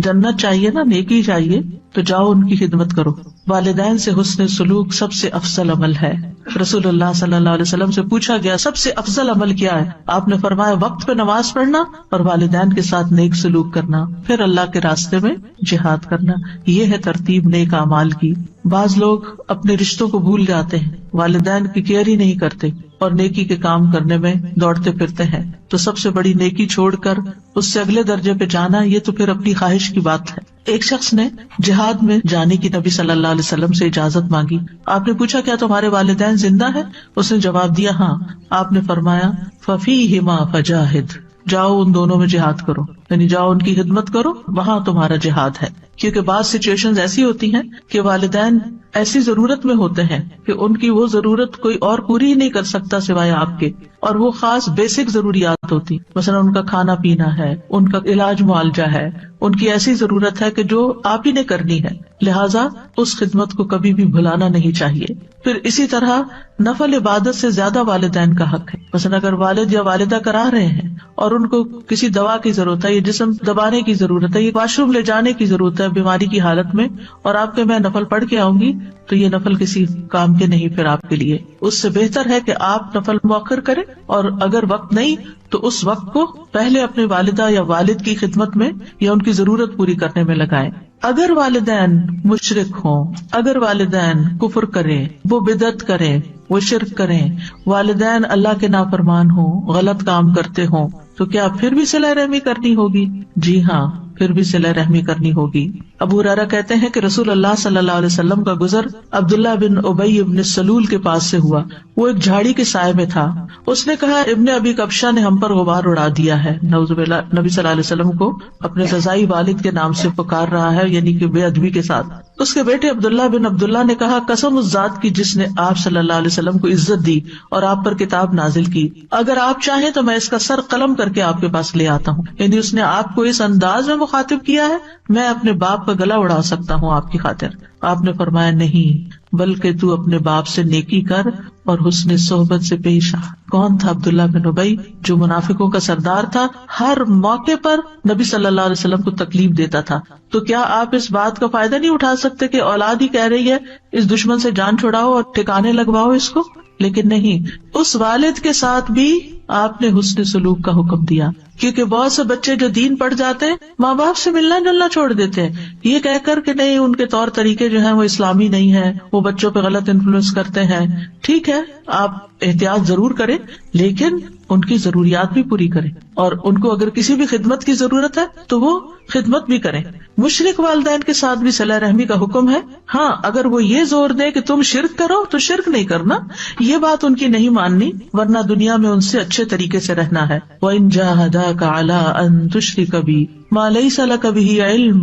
جنت چاہیے نا، نیکی چاہیے، تو جاؤ ان کی خدمت کرو. والدین سے حسن سلوک سب سے افضل عمل ہے. رسول اللہ صلی اللہ علیہ وسلم سے پوچھا گیا سب سے افضل عمل کیا ہے؟ آپ نے فرمایا وقت پہ نماز پڑھنا اور والدین کے ساتھ نیک سلوک کرنا، پھر اللہ کے راستے میں جہاد کرنا. یہ ہے ترتیب نیک اعمال کی. بعض لوگ اپنے رشتوں کو بھول جاتے ہیں، والدین کی کیئر ہی نہیں کرتے اور نیکی کے کام کرنے میں دوڑتے پھرتے ہیں. تو سب سے بڑی نیکی چھوڑ کر اس سے اگلے درجے پہ جانا، یہ تو پھر اپنی خواہش کی بات ہے. ایک شخص نے جہاد میں جانے کی نبی صلی اللہ علیہ وسلم سے اجازت مانگی. آپ نے پوچھا کیا تمہارے والدین زندہ ہے؟ اس نے جواب دیا ہاں. آپ نے فرمایا فَفِيهِمَا فَجَاهِدْ، جاؤ ان دونوں میں جہاد کرو، یعنی جاؤ ان کی خدمت کرو، وہاں تمہارا جہاد ہے. کیونکہ بعض سچویشنز ایسی ہوتی ہیں کہ والدین ایسی ضرورت میں ہوتے ہیں کہ ان کی وہ ضرورت کوئی اور پوری نہیں کر سکتا سوائے آپ کے، اور وہ خاص بیسک ضروریات ہوتی، مثلا ان کا کھانا پینا ہے، ان کا علاج معالجہ ہے، ان کی ایسی ضرورت ہے کہ جو آپ ہی نے کرنی ہے. لہٰذا اس خدمت کو کبھی بھی بھلانا نہیں چاہیے. پھر اسی طرح نفل عبادت سے زیادہ والدین کا حق ہے. مثلا اگر والد یا والدہ کرا رہے ہیں اور ان کو کسی دوا کی ضرورت ہے، یہ جسم دبانے کی ضرورت ہے، یہ واش روم لے جانے کی ضرورت ہے بیماری کی حالت میں، اور آپ کے میں نفل پڑھ کے آؤں گی، تو یہ نفل کسی کام کے نہیں. پھر آپ کے لیے اس سے بہتر ہے کہ آپ نفل مؤخر کریں، اور اگر وقت نہیں تو اس وقت کو پہلے اپنے والدہ یا والد کی خدمت میں یا ان کی ضرورت پوری کرنے میں لگائیں. اگر والدین مشرک ہوں، اگر والدین کفر کریں، وہ بدعت کریں، وہ شرک کریں، والدین اللہ کے نافرمان ہوں، غلط کام کرتے ہوں، تو کیا پھر بھی صلہ رحمی کرنی ہوگی؟ جی ہاں، پھر بھی صلہ رحمی کرنی ہوگی. ابو ہریرہ کہتے ہیں کہ رسول اللہ صلی اللہ علیہ وسلم کا گزر عبداللہ بن ابی بن سلول کے پاس سے ہوا. وہ ایک جھاڑی کے سائے میں تھا. اس نے کہا ابن ابی کبشہ نے ہم پر غبار اڑا دیا ہے. نعوذ باللہ، نبی صلی اللہ علیہ وسلم کو اپنے رضائی والد کے نام سے پکار رہا ہے، یعنی کہ بے ادبی کے ساتھ. اس کے بیٹے عبداللہ بن عبداللہ نے کہا قسم اس ذات کی جس نے آپ صلی اللہ علیہ وسلم کو عزت دی اور آپ پر کتاب نازل کی، اگر آپ چاہیں تو میں اس کا سر قلم کر کے آپ کے پاس لے آتا ہوں. یعنی اس نے آپ کو اس انداز میں مخاطب کیا ہے، میں اپنے باپ کا گلا اڑا سکتا ہوں آپ کی خاطر. آپ نے فرمایا نہیں، بلکہ تو اپنے باپ سے نیکی کر اور حسن صحبت سے پیش آ. کون تھا؟ عبداللہ بن ابی، جو منافقوں کا سردار تھا، ہر موقع پر نبی صلی اللہ علیہ وسلم کو تکلیف دیتا تھا. تو کیا آپ اس بات کا فائدہ نہیں اٹھا سکتے کہ اولاد ہی کہہ رہی ہے اس دشمن سے جان چھڑاؤ اور ٹھکانے لگواؤ اس کو؟ لیکن نہیں، اس والد کے ساتھ بھی آپ نے حسن سلوک کا حکم دیا. کیونکہ بہت سے بچے جو دین پڑھ جاتے ہیں ماں باپ سے ملنا جلنا چھوڑ دیتے ہیں، یہ کہہ کر کہ نہیں ان کے طور طریقے جو ہیں وہ اسلامی نہیں ہیں، وہ بچوں پہ غلط انفلوئنس کرتے ہیں. ٹھیک ہے، آپ احتیاط ضرور کریں، لیکن ان کی ضروریات بھی پوری کریں، اور ان کو اگر کسی بھی خدمت کی ضرورت ہے تو وہ خدمت بھی کریں. مشرک والدین کے ساتھ بھی صلہ رحمی کا حکم ہے. ہاں، اگر وہ یہ زور دیں کہ تم شرک کرو تو شرک نہیں کرنا، یہ بات ان کی نہیں ماننی، ورنہ دنیا میں ان سے اچھے طریقے سے رہنا ہے. وَإِن جَاهَدَاكَ عَلَىٰ أَن تُشْرِكَ بِي مَا لَيْسَ لَكَ بِهِ عِلْمٌ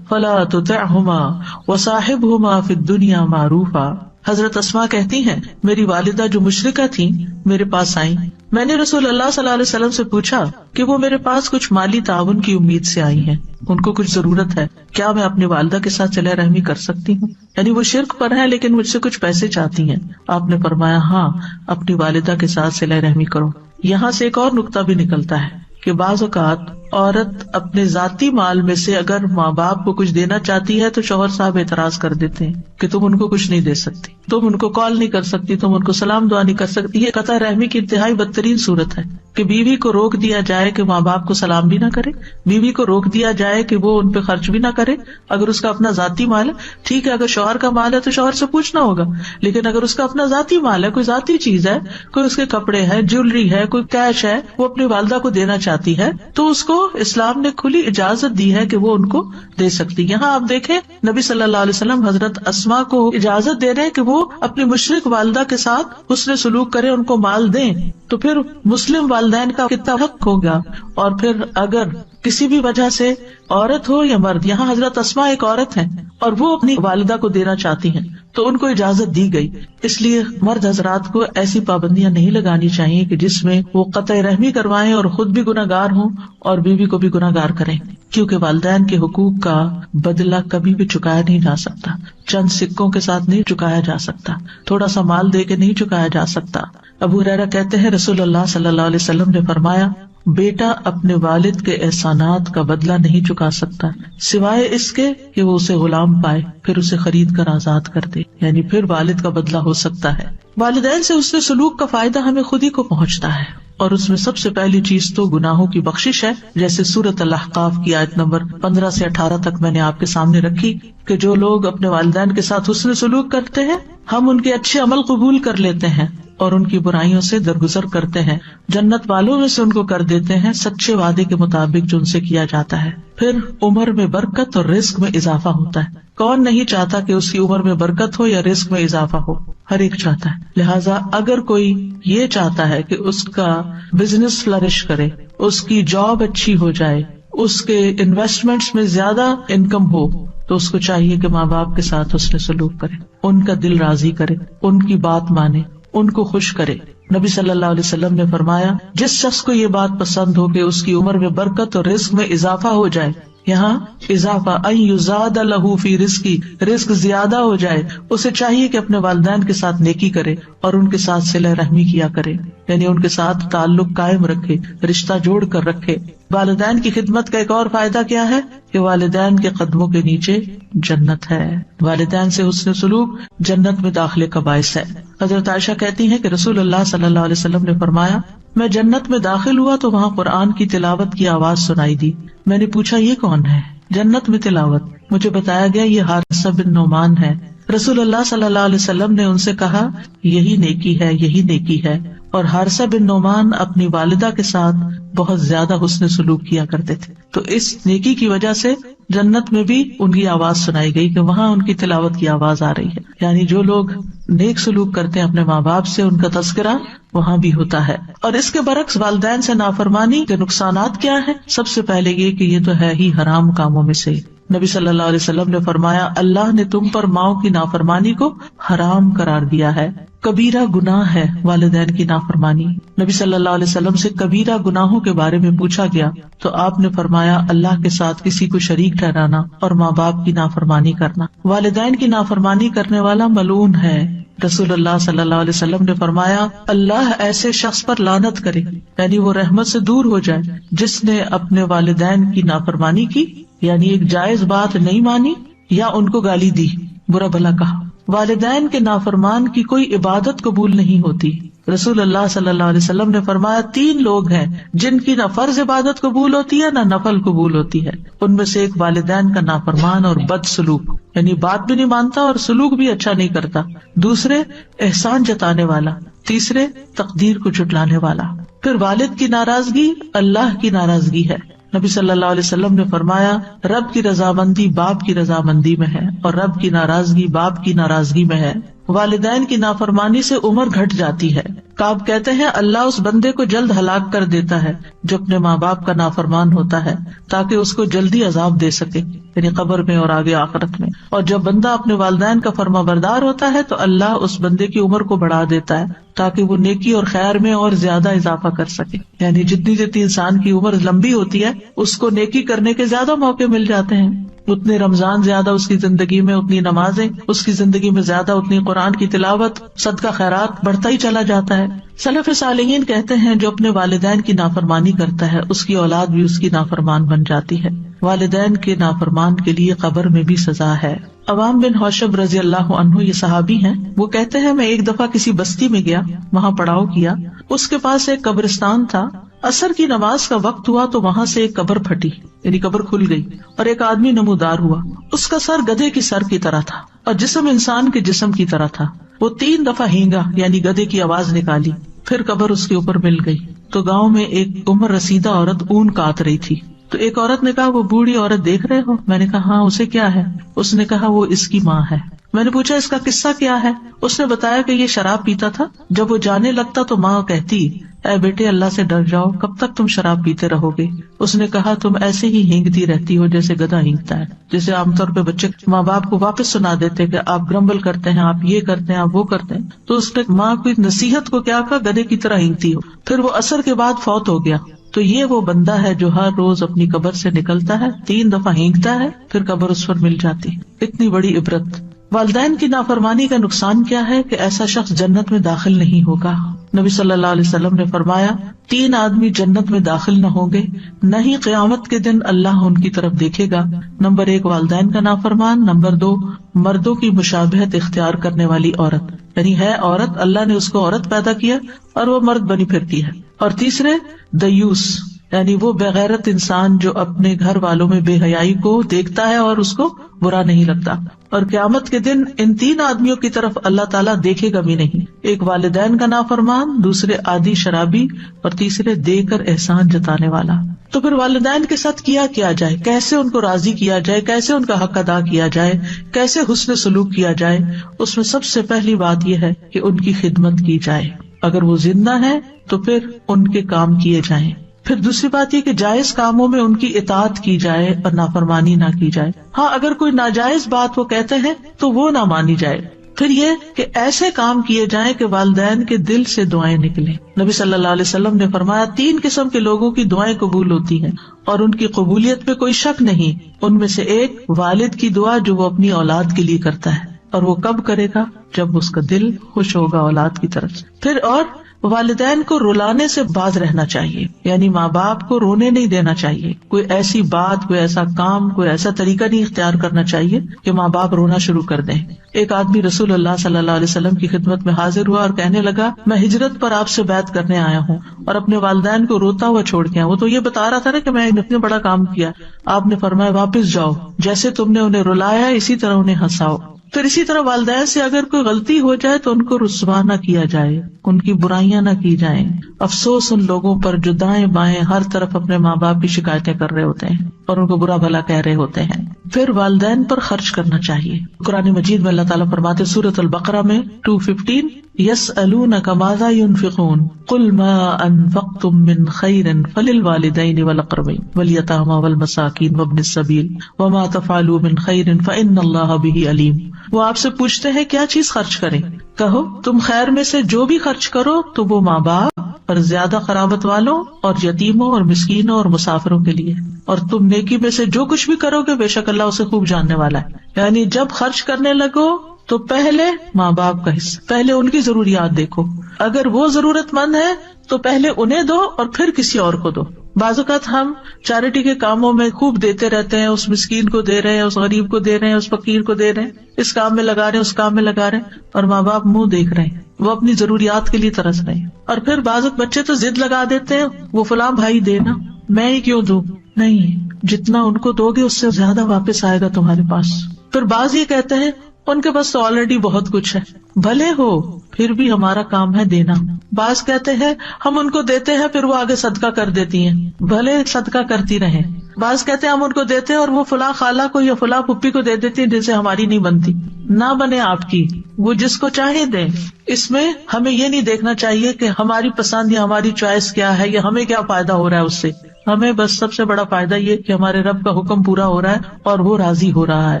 فَلَا تُطِعْهُمَا وَصَاحِبْهُمَا فِي الدُّنْيَا مَعْرُوفًا. حضرت اسماء کہتی ہیں میری والدہ جو مشرکہ تھیں میرے پاس آئیں. میں نے رسول اللہ صلی اللہ علیہ وسلم سے پوچھا کہ وہ میرے پاس کچھ مالی تعاون کی امید سے آئی ہیں, ان کو کچھ ضرورت ہے, کیا میں اپنی والدہ کے ساتھ صلہ رحمی کر سکتی ہوں؟ یعنی وہ شرک پر ہے لیکن مجھ سے کچھ پیسے چاہتی ہیں. آپ نے فرمایا ہاں, اپنی والدہ کے ساتھ صلہ رحمی کرو. یہاں سے ایک اور نقطہ بھی نکلتا ہے کہ بعض اوقات عورت اپنے ذاتی مال میں سے اگر ماں باپ کو کچھ دینا چاہتی ہے تو شوہر صاحب اعتراض کر دیتے ہیں کہ تم ان کو کچھ نہیں دے سکتی, تم ان کو کال نہیں کر سکتی, تم ان کو سلام دعا نہیں کر سکتی. یہ قطع رحمی کی انتہائی بدترین صورت ہے کہ بیوی کو روک دیا جائے کہ ماں باپ کو سلام بھی نہ کرے, بیوی کو روک دیا جائے کہ وہ ان پہ خرچ بھی نہ کرے. اگر اس کا اپنا ذاتی مال ہے ٹھیک ہے, اگر شوہر کا مال ہے تو شوہر سے پوچھنا ہوگا, لیکن اگر اس کا اپنا ذاتی مال ہے, کوئی ذاتی چیز ہے, کوئی اس کے کپڑے ہے, جیولری ہے, کوئی کیش ہے, وہ اپنی والدہ کو دینا چاہتی ہے تو اس کو اسلام نے کھلی اجازت دی ہے کہ وہ ان کو دے سکتی. یہاں آپ دیکھیں نبی صلی اللہ علیہ وسلم حضرت اسماء کو اجازت دے رہے ہیں کہ وہ اپنی مشرک والدہ کے ساتھ حسن سلوک کرے, ان کو مال دیں. تو پھر مسلم والدین کا کتنا حق ہوگا. اور پھر اگر کسی بھی وجہ سے عورت ہو یا مرد, یہاں حضرت اسماء ایک عورت ہیں اور وہ اپنی والدہ کو دینا چاہتی ہیں تو ان کو اجازت دی گئی. اس لیے مرد حضرات کو ایسی پابندیاں نہیں لگانی چاہیے کہ جس میں وہ قطع رحمی کروائیں اور خود بھی گناہگار ہوں اور بیوی کو بھی گناہگار کریں, کیونکہ والدین کے حقوق کا بدلہ کبھی بھی چکایا نہیں جا سکتا, چند سکوں کے ساتھ نہیں چکایا جا سکتا, تھوڑا سا مال دے کے نہیں چکایا جا سکتا. ابو ہریرہ کہتے ہیں رسول اللہ صلی اللہ علیہ وسلم نے فرمایا بیٹا اپنے والد کے احسانات کا بدلہ نہیں چکا سکتا سوائے اس کے کہ وہ اسے غلام پائے پھر اسے خرید کر آزاد کر دے, یعنی پھر والد کا بدلہ ہو سکتا ہے. والدین سے حسن سلوک کا فائدہ ہمیں خود ہی کو پہنچتا ہے اور اس میں سب سے پہلی چیز تو گناہوں کی بخشش ہے, جیسے سورۃ الاحقاف کی آیت نمبر 15 سے 18 تک میں نے آپ کے سامنے رکھی کہ جو لوگ اپنے والدین کے ساتھ حسن سلوک کرتے ہیں ہم ان کے اچھے عمل قبول کر لیتے ہیں اور ان کی برائیوں سے درگزر کرتے ہیں, جنت والوں میں سے ان کو کر دیتے ہیں سچے وعدے کے مطابق جو ان سے کیا جاتا ہے. پھر عمر میں برکت اور رزق میں اضافہ ہوتا ہے. کون نہیں چاہتا کہ اس کی عمر میں برکت ہو یا رزق میں اضافہ ہو, ہر ایک چاہتا ہے. لہٰذا اگر کوئی یہ چاہتا ہے کہ اس کا بزنس فلرش کرے, اس کی جاب اچھی ہو جائے, اس کے انویسٹمنٹس میں زیادہ انکم ہو, تو اس کو چاہیے کہ ماں باپ کے ساتھ حسن سلوک کرے, ان کا دل راضی کرے, ان کی بات مانے, ان کو خوش کرے. نبی صلی اللہ علیہ وسلم نے فرمایا جس شخص کو یہ بات پسند ہو کہ اس کی عمر میں برکت اور رزق میں اضافہ ہو جائے, یہاں اضافہ ان یزاد لہ فی رزقی, رزق زیادہ ہو جائے, اسے چاہیے کہ اپنے والدین کے ساتھ نیکی کرے اور ان کے ساتھ صلہ رحمی کیا کرے, یعنی ان کے ساتھ تعلق قائم رکھے, رشتہ جوڑ کر رکھے. والدین کی خدمت کا ایک اور فائدہ کیا ہے کہ والدین کے قدموں کے نیچے جنت ہے. والدین سے حسن سلوک جنت میں داخلے کا باعث ہے. حضرت عائشہ کہتی ہیں کہ رسول اللہ صلی اللہ علیہ وسلم نے فرمایا میں جنت میں داخل ہوا تو وہاں قرآن کی تلاوت کی آواز سنائی دی. میں نے پوچھا یہ کون ہے؟ جنت میں تلاوت. مجھے بتایا گیا یہ حارثہ بن نعمان ہے. رسول اللہ صلی اللہ علیہ وسلم نے ان سے کہا یہی نیکی ہے, یہی نیکی ہے. اور حارثہ بن نعمان اپنی والدہ کے ساتھ بہت زیادہ حسن سلوک کیا کرتے تھے, تو اس نیکی کی وجہ سے جنت میں بھی ان کی آواز سنائی گئی کہ وہاں ان کی تلاوت کی آواز آ رہی ہے. یعنی جو لوگ نیک سلوک کرتے ہیں اپنے ماں باپ سے, ان کا تذکرہ وہاں بھی ہوتا ہے. اور اس کے برعکس والدین سے نافرمانی کے نقصانات کیا ہیں؟ سب سے پہلے یہ کہ یہ تو ہے ہی حرام کاموں میں سے. نبی صلی اللہ علیہ وسلم نے فرمایا اللہ نے تم پر ماؤں کی نافرمانی کو حرام قرار دیا ہے. کبیرہ گناہ ہے والدین کی نافرمانی. نبی صلی اللہ علیہ وسلم سے کبیرہ گناہوں کے بارے میں پوچھا گیا تو آپ نے فرمایا اللہ کے ساتھ کسی کو شریک ٹھہرانا اور ماں باپ کی نافرمانی کرنا. والدین کی نافرمانی کرنے والا ملعون ہے. رسول اللہ صلی اللہ علیہ وسلم نے فرمایا اللہ ایسے شخص پر لعنت کرے, یعنی وہ رحمت سے دور ہو جائے, جس نے اپنے والدین کی نافرمانی کی, یعنی ایک جائز بات نہیں مانی یا ان کو گالی دی, برا بھلا کہا. والدین کے نافرمان کی کوئی عبادت قبول نہیں ہوتی. رسول اللہ صلی اللہ علیہ وسلم نے فرمایا 3 لوگ ہیں جن کی نہ فرض عبادت قبول ہوتی ہے نہ نفل قبول ہوتی ہے. ان میں سے ایک والدین کا نافرمان اور بد سلوک, یعنی بات بھی نہیں مانتا اور سلوک بھی اچھا نہیں کرتا. دوسرے احسان جتانے والا. تیسرے تقدیر کو جھٹلانے والا. پھر والد کی ناراضگی اللہ کی ناراضگی ہے. نبی صلی اللہ علیہ وسلم نے فرمایا رب کی رضامندی باپ کی رضامندی میں ہے اور رب کی ناراضگی باپ کی ناراضگی میں ہے. والدین کی نافرمانی سے عمر گھٹ جاتی ہے. کعب کہتے ہیں اللہ اس بندے کو جلد ہلاک کر دیتا ہے جو اپنے ماں باپ کا نافرمان ہوتا ہے تاکہ اس کو جلدی عذاب دے سکے. یعنی قبر میں اور آگے آخرت میں. اور جب بندہ اپنے والدین کا فرما بردار ہوتا ہے تو اللہ اس بندے کی عمر کو بڑھا دیتا ہے تاکہ وہ نیکی اور خیر میں اور زیادہ اضافہ کر سکے. یعنی جتنی جتنی انسان کی عمر لمبی ہوتی ہے اس کو نیکی کرنے کے زیادہ موقع مل جاتے ہیں. اتنے رمضان زیادہ اس کی زندگی میں، اتنی نمازیں اس کی زندگی میں زیادہ، اتنی قرآن کی تلاوت، صدقہ خیرات بڑھتا ہی چلا جاتا ہے. سلف صالحین کہتے ہیں جو اپنے والدین کی نافرمانی کرتا ہے اس کی اولاد بھی اس کی نافرمان بن جاتی ہے. والدین کے نافرمان کے لیے قبر میں بھی سزا ہے. عوام بن حوشب رضی اللہ عنہ یہ صحابی ہیں، وہ کہتے ہیں میں ایک دفعہ کسی بستی میں گیا، وہاں پڑاؤ کیا. اس کے پاس ایک قبرستان تھا. عصر کی نماز کا وقت ہوا تو وہاں سے ایک قبر پھٹی، یعنی قبر کھل گئی اور ایک آدمی نمودار ہوا. اس کا سر گدھے کی سر کی طرح تھا اور جسم انسان کے جسم کی طرح تھا. وہ 3 دفعہ ہینگا یعنی گدھے کی آواز نکالی، پھر قبر اس کے اوپر مل گئی. تو گاؤں میں ایک عمر رسیدہ عورت اون کاٹ رہی تھی. تو ایک عورت نے کہا وہ بوڑھی عورت دیکھ رہے ہو؟ میں نے کہا ہاں. اسے کیا ہے؟ اس نے کہا وہ اس کی ماں ہے. میں نے پوچھا اس کا قصہ کیا ہے؟ اس نے بتایا کہ یہ شراب پیتا تھا. جب وہ جانے لگتا تو ماں کہتی اے بیٹے اللہ سے ڈر جاؤ، کب تک تم شراب پیتے رہو گے؟ اس نے کہا تم ایسے ہی ہینگتی رہتی ہو جیسے گدھا ہینگتا ہے. جیسے عام طور پہ بچے ماں باپ کو واپس سنا دیتے کہ آپ گرمبل کرتے ہیں، آپ یہ کرتے ہیں، آپ وہ کرتے ہیں. تو اس نے ماں کی نصیحت کو کیا کہا، گدھے کی طرح ہینگتی ہو. پھر وہ عصر کے بعد فوت ہو گیا. تو یہ وہ بندہ ہے جو ہر روز اپنی قبر سے نکلتا ہے، 3 دفعہ ہینگتا ہے، پھر قبر اس پر مل جاتی. اتنی بڑی عبرت. والدین کی نافرمانی کا نقصان کیا ہے کہ ایسا شخص جنت میں داخل نہیں ہوگا. نبی صلی اللہ علیہ وسلم نے فرمایا 3 آدمی جنت میں داخل نہ ہوں گے، نہ ہی قیامت کے دن اللہ ان کی طرف دیکھے گا. نمبر 1 والدین کا نافرمان، نمبر 2 مردوں کی مشابہت اختیار کرنے والی عورت، یعنی ہے عورت، اللہ نے اس کو عورت پیدا کیا اور وہ مرد بنی پھرتی ہے. اور تیسرے دیوس، یعنی وہ بغیرت انسان جو اپنے گھر والوں میں بے حیائی کو دیکھتا ہے اور اس کو برا نہیں لگتا. اور قیامت کے دن ان 3 آدمیوں کی طرف اللہ تعالیٰ دیکھے گا بھی نہیں. ایک والدین کا نافرمان، دوسرے عادی شرابی، اور تیسرے دے کر احسان جتانے والا. تو پھر والدین کے ساتھ کیا جائے، کیسے ان کو راضی کیا جائے، کیسے ان کا حق ادا کیا جائے، کیسے حسن سلوک کیا جائے؟ اس میں سب سے پہلی بات یہ ہے کہ ان کی خدمت کی جائے. اگر وہ زندہ ہے تو پھر ان کے کام کیے جائیں. پھر دوسری بات یہ کہ جائز کاموں میں ان کی اطاعت کی جائے اور نافرمانی نہ کی جائے. ہاں اگر کوئی ناجائز بات وہ کہتے ہیں تو وہ نہ مانی جائے. پھر یہ کہ ایسے کام کیے جائیں کہ والدین کے دل سے دعائیں نکلیں. نبی صلی اللہ علیہ وسلم نے فرمایا 3 قسم کے لوگوں کی دعائیں قبول ہوتی ہیں اور ان کی قبولیت میں کوئی شک نہیں. ان میں سے ایک والد کی دعا جو وہ اپنی اولاد کے لیے کرتا ہے، اور وہ کب کرے گا؟ جب اس کا دل خوش ہوگا اولاد کی طرف سے. پھر اور والدین کو رلانے سے باز رہنا چاہیے، یعنی ماں باپ کو رونے نہیں دینا چاہیے. کوئی ایسی بات، کوئی ایسا کام، کوئی ایسا طریقہ نہیں اختیار کرنا چاہیے کہ ماں باپ رونا شروع کر دیں. ایک آدمی رسول اللہ صلی اللہ علیہ وسلم کی خدمت میں حاضر ہوا اور کہنے لگا میں ہجرت پر آپ سے بیعت کرنے آیا ہوں اور اپنے والدین کو روتا ہوا چھوڑ کے آیا. وہ تو یہ بتا رہا تھا نا کہ میں اتنا بڑا کام کیا. آپ نے فرمایا واپس جاؤ، جیسے تم نے انہیں رلایا اسی طرح انہیں ہنساؤ. پھر اسی طرح والدین سے اگر کوئی غلطی ہو جائے تو ان کو رسوا نہ کیا جائے، ان کی برائیاں نہ کی جائیں. افسوس ان لوگوں پر جو دائیں بائیں ہر طرف اپنے ماں باپ کی شکایتیں کر رہے ہوتے ہیں اور ان کو برا بھلا کہہ رہے ہوتے ہیں. پھر والدین پر خرچ کرنا چاہیے. قرآن مجید میں اللہ تعالیٰ فرماتے سورۃ البقرہ میں 215 یسألونک ماذا ينفقون قل ما انفقتم من خیر فللوالدین والاقربین والیتامى والمساکین وابن السبیل وما تفعلوا من خیر فإن اللہ بہ علیم. وہ آپ سے پوچھتے ہیں کیا چیز خرچ کریں، کہو تم خیر میں سے جو بھی خرچ کرو تو وہ ماں باپ اور زیادہ قرابت والوں اور یتیموں اور مسکینوں اور مسافروں کے لیے، اور تم نیکی میں سے جو کچھ بھی کرو گے بے شک اللہ اسے خوب جاننے والا ہے. یعنی جب خرچ کرنے لگو تو پہلے ماں باپ کا حصہ، پہلے ان کی ضروریات دیکھو. اگر وہ ضرورت مند ہے تو پہلے انہیں دو اور پھر کسی اور کو دو. بعض اوقات ہم چیریٹی کے کاموں میں خوب دیتے رہتے ہیں، اس مسکین کو دے رہے ہیں، اس غریب کو دے رہے ہیں، اس فقیر کو دے رہے ہیں، اس کام میں لگا رہے ہیں، اس کام میں لگا رہے ہیں، اور ماں باپ منہ دیکھ رہے ہیں، وہ اپنی ضروریات کے لیے ترس رہے ہیں. اور پھر بعض اوقات بچے تو ضد لگا دیتے ہیں وہ فلاں بھائی دینا، میں ہی کیوں دوں. نہیں، جتنا ان کو دو گے اس سے زیادہ واپس آئے گا تمہارے پاس. پھر بعض یہ کہتے ہیں ان کے پاس تو آلریڈی بہت کچھ ہے، بھلے ہو پھر بھی ہمارا کام ہے دینا. بعض کہتے ہیں ہم ان کو دیتے ہیں پھر وہ آگے صدقہ کر دیتی ہیں، بھلے صدقہ کرتی رہیں. بعض کہتے ہیں ہم ان کو دیتے ہیں اور وہ فلاں خالہ کو یا فلاں پھپھی کو دے دیتی ہیں جن سے ہماری نہیں بنتی. نہ بنے آپ کی، وہ جس کو چاہے دیں. اس میں ہمیں یہ نہیں دیکھنا چاہیے کہ ہماری پسند یا ہماری چوائس کیا ہے یا ہمیں کیا فائدہ ہو رہا ہے اس سے. ہمیں بس سب سے بڑا فائدہ یہ کہ ہمارے رب کا حکم پورا ہو رہا ہے اور وہ راضی ہو رہا ہے،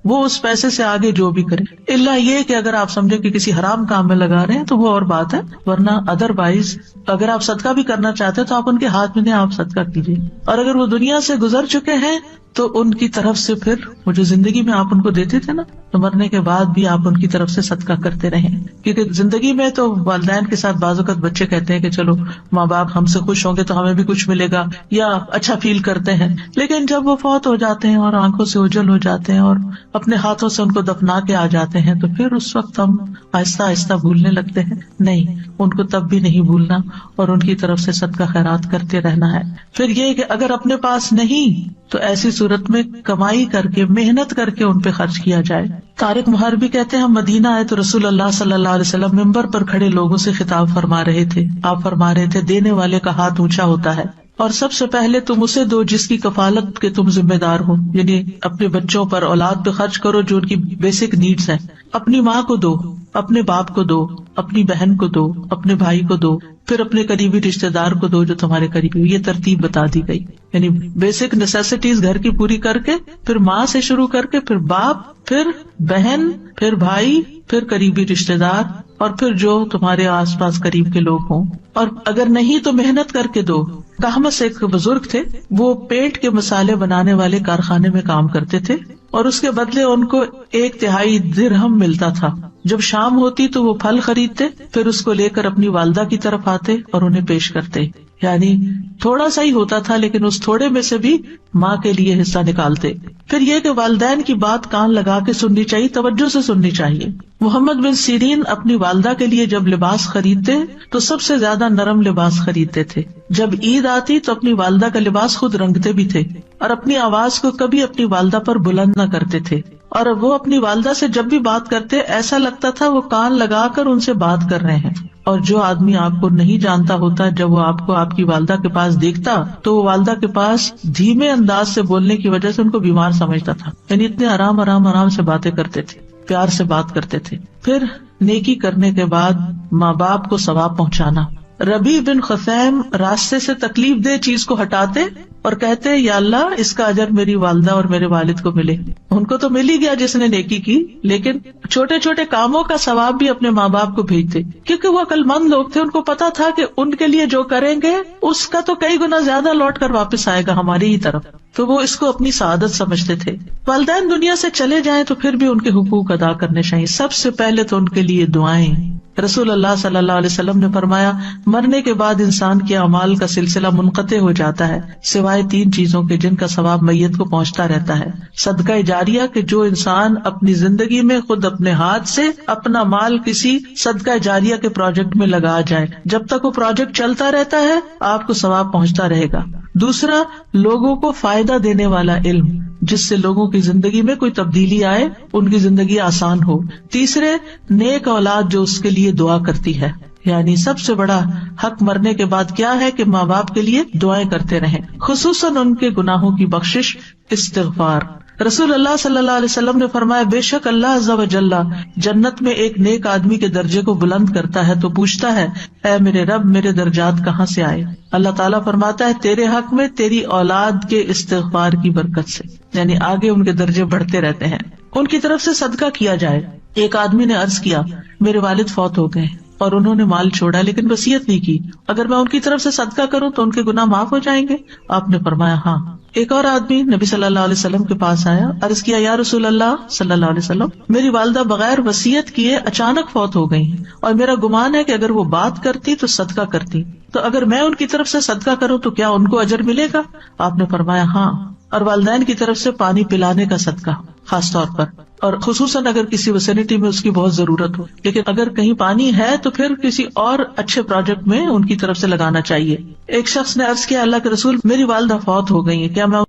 وہ اس پیسے سے آگے جو بھی کرے، الا یہ کہ اگر آپ سمجھے کہ کسی حرام کام میں لگا رہے ہیں تو وہ اور بات ہے، ورنہ ادر وائز اگر آپ صدقہ بھی کرنا چاہتے ہیں تو آپ ان کے ہاتھ میں دیں، آپ صدقہ کیجیے. اور اگر وہ دنیا سے گزر چکے ہیں تو ان کی طرف سے پھر وہ جو زندگی میں آپ ان کو دیتے تھے نا، تو مرنے کے بعد بھی آپ ان کی طرف سے صدقہ کرتے رہیں. کیونکہ زندگی میں تو والدین کے ساتھ بعض اوقات بچے کہتے ہیں کہ چلو ماں باپ ہم سے خوش ہوں گے تو ہمیں بھی کچھ ملے گا، یا اچھا فیل کرتے ہیں، لیکن جب وہ فوت ہو جاتے ہیں اور آنکھوں سے اوجھل ہو جاتے ہیں اور اپنے ہاتھوں سے ان کو دفنا کے آ جاتے ہیں تو پھر اس وقت ہم آہستہ آہستہ بھولنے لگتے ہیں. نہیں، ان کو تب بھی نہیں بھولنا اور ان کی طرف سے صدقہ خیرات کرتے رہنا ہے. پھر یہ کہ اگر اپنے پاس نہیں تو ایسی صورت میں کمائی کر کے، محنت کر کے ان پہ خرچ کیا جائے. طارق محربی کہتے ہیں ہم مدینہ آئے تو رسول اللہ صلی اللہ علیہ وسلم ممبر پر کھڑے لوگوں سے خطاب فرما رہے تھے. آپ فرما رہے تھے دینے والے کا ہاتھ اونچا ہوتا ہے اور سب سے پہلے تم اسے دو جس کی کفالت کے تم ذمہ دار ہو، یعنی اپنے بچوں پر، اولاد پہ خرچ کرو جو ان کی بیسک نیڈز ہیں. اپنی ماں کو دو، اپنے باپ کو دو، اپنی بہن کو دو، اپنے بھائی کو دو، پھر اپنے قریبی رشتے دار کو دو جو تمہارے قریبی. یہ ترتیب بتا دی گئی، یعنی بیسک نیسیسٹیز گھر کی پوری کر کے، پھر ماں سے شروع کر کے، پھر باپ، پھر بہن، پھر بھائی، پھر قریبی رشتے دار، اور پھر جو تمہارے آس پاس قریب کے لوگ ہوں. اور اگر نہیں تو محنت کر کے دو. کہمس ایک بزرگ تھے، وہ پیٹ کے مسالے بنانے والے کارخانے میں کام کرتے تھے اور اس کے بدلے ان کو 1/3 درہم ملتا تھا. جب شام ہوتی تو وہ پھل خریدتے، پھر اس کو لے کر اپنی والدہ کی طرف آتے اور انہیں پیش کرتے. یعنی تھوڑا سا ہی ہوتا تھا لیکن اس تھوڑے میں سے بھی ماں کے لیے حصہ نکالتے. پھر یہ کہ والدین کی بات کان لگا کے سننی چاہیے، توجہ سے سننی چاہیے. محمد بن سیرین اپنی والدہ کے لیے جب لباس خریدتے تو سب سے زیادہ نرم لباس خریدتے تھے. جب عید آتی تو اپنی والدہ کا لباس خود رنگتے بھی تھے اور اپنی آواز کو کبھی اپنی والدہ پر بلند نہ کرتے تھے. اور وہ اپنی والدہ سے جب بھی بات کرتے ایسا لگتا تھا وہ کان لگا کر ان سے بات کر رہے ہیں. اور جو آدمی آپ کو نہیں جانتا ہوتا، جب وہ آپ کو آپ کی والدہ کے پاس دیکھتا تو وہ والدہ کے پاس دھیمے انداز سے بولنے کی وجہ سے ان کو بیمار سمجھتا تھا. یعنی اتنے آرام سے باتیں کرتے تھے، پیار سے بات کرتے تھے. پھر نیکی کرنے کے بعد ماں باپ کو ثواب پہنچانا. ربیع بن خثیم راستے سے تکلیف دہ چیز کو ہٹاتے اور کہتے یا اللہ اس کا اجر میری والدہ اور میرے والد کو ملے. ان کو تو مل ہی گیا جس نے نیکی کی، لیکن چھوٹے چھوٹے کاموں کا ثواب بھی اپنے ماں باپ کو بھیجتے، کیونکہ وہ عقل مند لوگ تھے. ان کو پتا تھا کہ ان کے لیے جو کریں گے اس کا تو کئی گنا زیادہ لوٹ کر واپس آئے گا ہماری ہی طرف، تو وہ اس کو اپنی سعادت سمجھتے تھے. والدین دنیا سے چلے جائیں تو پھر بھی ان کے حقوق ادا کرنے چاہیے. سب سے پہلے تو ان کے لیے دعائیں. رسول اللہ صلی اللہ علیہ وسلم نے فرمایا مرنے کے بعد انسان کے اعمال کا سلسلہ منقطع ہو جاتا ہے سوائے 3 چیزوں کے جن کا ثواب میت کو پہنچتا رہتا ہے. صدقہ جاریہ کہ جو انسان اپنی زندگی میں خود اپنے ہاتھ سے اپنا مال کسی صدقہ جاریہ کے پروجیکٹ میں لگا جائے، جب تک وہ پروجیکٹ چلتا رہتا ہے آپ کو ثواب پہنچتا رہے گا. دوسرا، لوگوں کو فائدہ دینے والا علم جس سے لوگوں کی زندگی میں کوئی تبدیلی آئے، ان کی زندگی آسان ہو. تیسرے، نیک اولاد جو اس کے لیے دعا کرتی ہے. یعنی سب سے بڑا حق مرنے کے بعد کیا ہے کہ ماں باپ کے لیے دعائیں کرتے رہیں، خصوصاً ان کے گناہوں کی بخشش، استغفار. رسول اللہ صلی اللہ علیہ وسلم نے فرمایا بے شک اللہ عز و جل جنت میں ایک نیک آدمی کے درجے کو بلند کرتا ہے تو پوچھتا ہے اے میرے رب میرے درجات کہاں سے آئے؟ اللہ تعالیٰ فرماتا ہے تیرے حق میں تیری اولاد کے استغفار کی برکت سے. یعنی آگے ان کے درجے بڑھتے رہتے ہیں. ان کی طرف سے صدقہ کیا جائے. ایک آدمی نے عرض کیا میرے والد فوت ہو گئے اور انہوں نے مال چھوڑا لیکن وصیت نہیں کی، اگر میں ان کی طرف سے صدقہ کروں تو ان کے گناہ معاف ہو جائیں گے؟ آپ نے فرمایا ہاں. ایک اور آدمی نبی صلی اللہ علیہ وسلم کے پاس آیا، عرض کیا یا رسول اللہ صلی اللہ علیہ وسلم میری والدہ بغیر وصیت کیے اچانک فوت ہو گئی ہیں اور میرا گمان ہے کہ اگر وہ بات کرتی تو صدقہ کرتی، تو اگر میں ان کی طرف سے صدقہ کروں تو کیا ان کو اجر ملے گا؟ آپ نے فرمایا ہاں. اور والدین کی طرف سے پانی پلانے کا صدقہ خاص طور پر، اور خصوصاً اگر کسی ویسینٹی میں اس کی بہت ضرورت ہو، لیکن اگر کہیں پانی ہے تو پھر کسی اور اچھے پروجیکٹ میں ان کی طرف سے لگانا چاہیے. ایک شخص نے عرض کیا اللہ کے رسول میری والدہ فوت ہو گئی ہے، کیا میں